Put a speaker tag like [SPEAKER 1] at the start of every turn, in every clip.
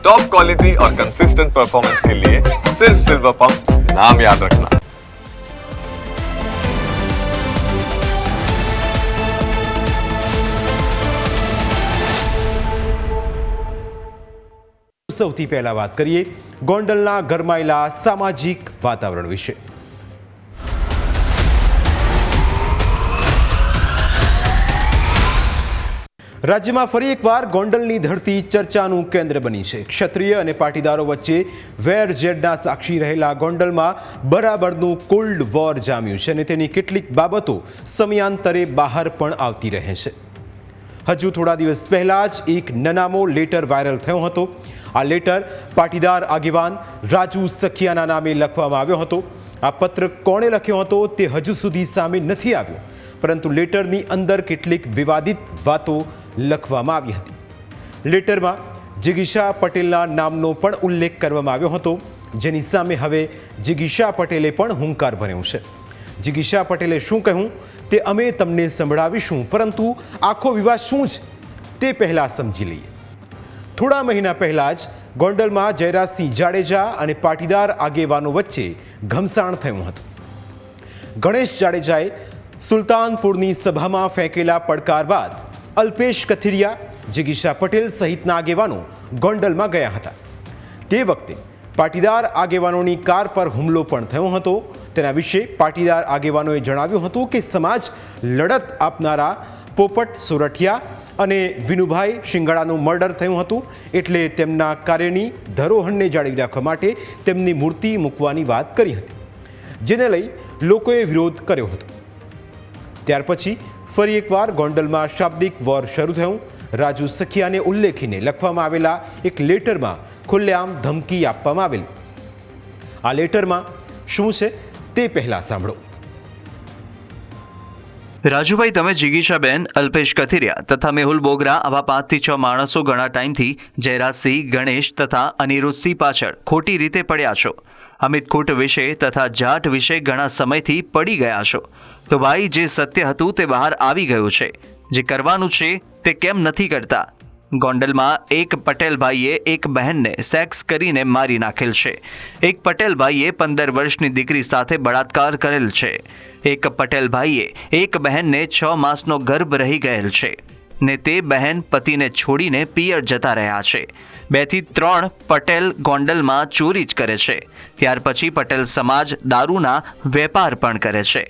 [SPEAKER 1] Top quality और consistent performance के लिए सिर्फ सिल्वर पंप नाम याद रखना।
[SPEAKER 2] સૌથી પહેલા વાત કરીએ ગોંડલના ગરમાયેલા સામાજિક વાતાવરણ વિશે। રાજ્યમાં ફરી એકવાર ગોંડલની ધરતી ચર્ચાનું કેન્દ્ર બની છે। ક્ષત્રિય અને પાટીદારો વચ્ચે વેરઝેરના સાક્ષી રહેલા ગોંડલમાં બરાબરનું કોલ્ડ વોર જામ્યું છે અને તેની કેટલીક બાબતો સમયાંતરે બહાર પણ આવતી રહે છે। હજુ થોડા દિવસ પહેલા જ એક નનામો લેટર વાયરલ થયો હતો। આ લેટર પાટીદાર આગેવાન રાજુ સખિયાના નામે લખવામાં આવ્યો હતો। આ પત્ર કોણે લખ્યો હતો તે હજુ સુધી સામે નથી આવ્યો, પરંતુ લેટરની અંદર કેટલીક વિવાદિત વાતો લખવામાં આવી હતી। લેટરમાં જિગીશા પટેલના નામનો પણ ઉલ્લેખ કરવામાં આવ્યો હતો, જેની સામે હવે જિગીશા પટેલે પણ હુંકાર ભર્યો છે। જિગીશા પટેલે શું કહ્યું તે અમે તમને સંભળાવીશું, પરંતુ આખો વિવાદ શું છે તે પહેલા સમજી લઈએ। થોડા મહિના પહેલા જ ગોંડલમાં જયરાજસિંહ જાડેજા અને પાટીદાર આગેવાનો વચ્ચે ઘમસાણ થયું હતું। ગણેશ જાડેજાએ સુલતાનપુરની સભામાં ફેંકેલા પડકાર બાદ અલ્પેશ કથિરિયા, જિગીશા પટેલ સહિતના આગેવાનો ગોંડલમાં ગયા હતા। તે વખતે પાટીદાર આગેવાનોની કાર પર હુમલો પણ થયો હતો। તેના વિશે પાટીદાર આગેવાનોએ જણાવ્યું હતું કે સમાજ લડત આપનારા પોપટ સોરઠિયા અને વિનુભાઈ શિંગાળાનું મર્ડર થયું હતું, એટલે તેમના કાર્યની ધરોહરને જાળવી રાખવા માટે તેમની મૂર્તિ મૂકવાની વાત કરી હતી, જેને લઈ લોકોએ વિરોધ કર્યો હતો। ત્યાર પછી ફરી એકવાર ગોંડલમાં શાબ્દિક વોર શરૂ થયું। રાજુ સખિયાને ઉલ્લેખીને લખવામાં આવેલા એક લેટરમાં ખુલ્લેઆમ ધમકી આપવામાં આવેલી। આ લેટરમાં શું છે તે પહેલા સાંભળો।
[SPEAKER 3] રાજુભાઈ, તમે જિગીશાબેન, અલ્પેશ કથિરિયા તથા મેહુલ બોગરા આવા 5 થી 6 માણસો ઘણા ટાઈમથી જયરાજસિંહ, ગણેશ તથા અનિરુદ્ધસિંહ પાછળ ખોટી રીતે પડ્યા છો। અમિત ખૂટ વિશે તથા જાટ વિશે ઘણા સમયથી પડી ગયા છો। તો ભાઈ, જે સત્ય હતું તે બહાર આવી ગયું છે। જે કરવાનું છે તે કેમ નથી કરતા? ગોંડલમાં એક પટેલ ભાઈએ એક બહેનને સેક્સ કરીને મારી નાખેલ છે। એક પટેલ ભાઈએ 15 વર્ષની દીકરી સાથે બળાત્કાર કરેલ છે। એક પટેલ ભાઈએ એક બહેનને 6 માસનો ગર્ભ રહી ગયેલ છે ને તે બહેન પતિને છોડીને પિયર જતા રહ્યા છે। 2 થી 3 પટેલ ગોંડલમાં ચોરી જ કરે છે। ત્યાર પછી પટેલ સમાજ દારૂના વેપાર પણ કરે છે।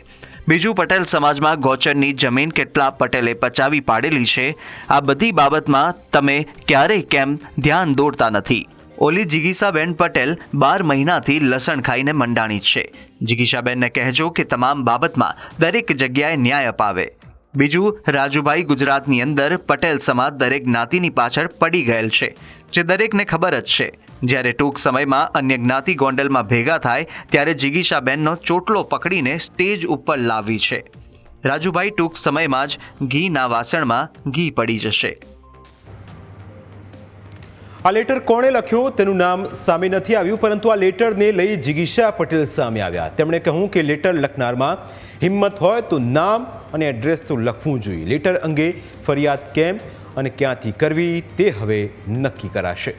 [SPEAKER 3] બીજું, પટેલ સમાજમાં ગોચરની જમીન કેટલા પટેલે પચાવી પાડેલી છે। આ બધી બાબતમાં તમે ક્યારેય કેમ ધ્યાન દોરતા નથી? ઓલી જિગીશાબેન પટેલ 12 મહિનાથી લસણ ખાઈને મંડાણી છે। જિગીશાબેનને કહેજો કે તમામ બાબતમાં દરેક જગ્યાએ ન્યાય અપાવે। બીજું, રાજુભાઈ, ગુજરાતની અંદર પટેલ સમાજ દરેક જ્ઞાતિની પાછળ પડી ગયેલ છે, જે દરેકને ખબર જ છે। જ્યારે ટૂંક સમયમાં અન્ય જ્ઞાતિ ગોંડલમાં ભેગા થાય ત્યારે જિગીશાબેનનો ચોટલો પકડીને સ્ટેજ ઉપર લાવવી છે। રાજુભાઈ, ટૂંક સમયમાં જ ઘીના વાસણમાં ઘી પડી જશે।
[SPEAKER 2] આ લેટર કોણે લખ્યો તેનું નામ સામે નથી આવ્યું, પરંતુ આ લેટરને લઈ જિગીશા પટેલ સામે આવ્યા। તેમણે કહ્યું કે લેટર લખનારમાં હિંમત હોય તો નામ અને એડ્રેસ તો લખવું જોઈએ। લેટર અંગે ફરિયાદ કેમ અને ક્યાંથી કરવી તે હવે નક્કી કરાશે।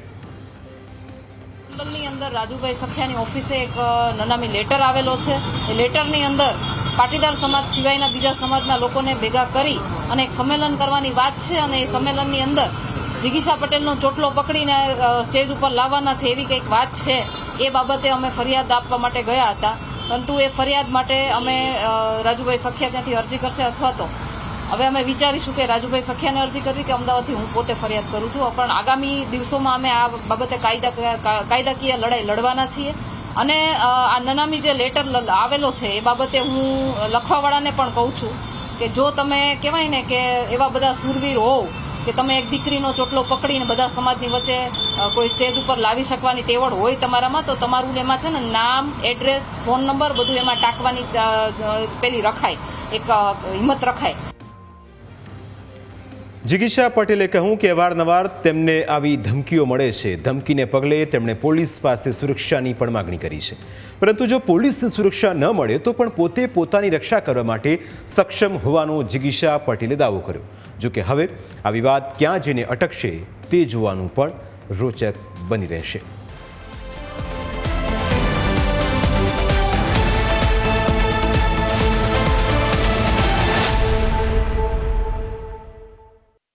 [SPEAKER 4] ગોંડલની અંદર રાજુભાઈ સખિયાની ઓફિસે એક નનામી લેટર આવેલો છે। એ લેટરની અંદર પાટીદાર સમાજ સિવાયના બીજા સમાજના લોકોને ભેગા કરી અને એક સંમેલન કરવાની વાત છે અને એ સંમેલનની અંદર જિગીશા પટેલનો ચોટલો પકડીને સ્ટેજ ઉપર લાવવાના છે એવી કંઈક વાત છે। એ બાબતે અમે ફરિયાદ આપવા માટે ગયા હતા, પરંતુ એ ફરિયાદ માટે અમે રાજુભાઈ સખિયા ત્યાંથી અરજી કરશે અથવા તો હવે અમે વિચારીશું કે રાજુભાઈ સખિયાને અરજી કરવી કે અમદાવાદથી હું પોતે ફરિયાદ કરું છું। પણ આગામી દિવસોમાં અમે આ બાબતે કાયદાકીય લડાઈ લડવાના છીએ। અને આ નનામી જે લેટર આવેલો છે એ બાબતે હું લખવાવાળાને પણ કહું છું કે જો તમે કહેવાય ને કે એવા બધા શૂરવીર હોવ કે તમે એક દીકરીનો ચોટલો પકડીને બધા સમાજની વચ્ચે કોઈ સ્ટેજ ઉપર લાવી શકવાની તેવડ હોય તમારામાં, તો તમારું એમાં છે ને નામ, એડ્રેસ, ફોન નંબર બધું એમાં ટાંકવાની પેલી રખાય, એક હિંમત રખાય।
[SPEAKER 2] જિગીશા પટેલે કહ્યું કે અવારનવાર તેમને આવી ધમકીઓ મળે છે। ધમકીને પગલે તેમણે પોલીસ પાસે સુરક્ષાની પણ માગણી કરી છે, પરંતુ જો પોલીસની સુરક્ષા ન મળે તો પણ પોતે પોતાની રક્ષા કરવા માટે સક્ષમ હોવાનો જિગીશા પટેલે દાવો કર્યો। જો કે હવે આ વિવાદ ક્યાં જઈને અટકશે તે જોવાનું પણ રોચક બની રહેશે.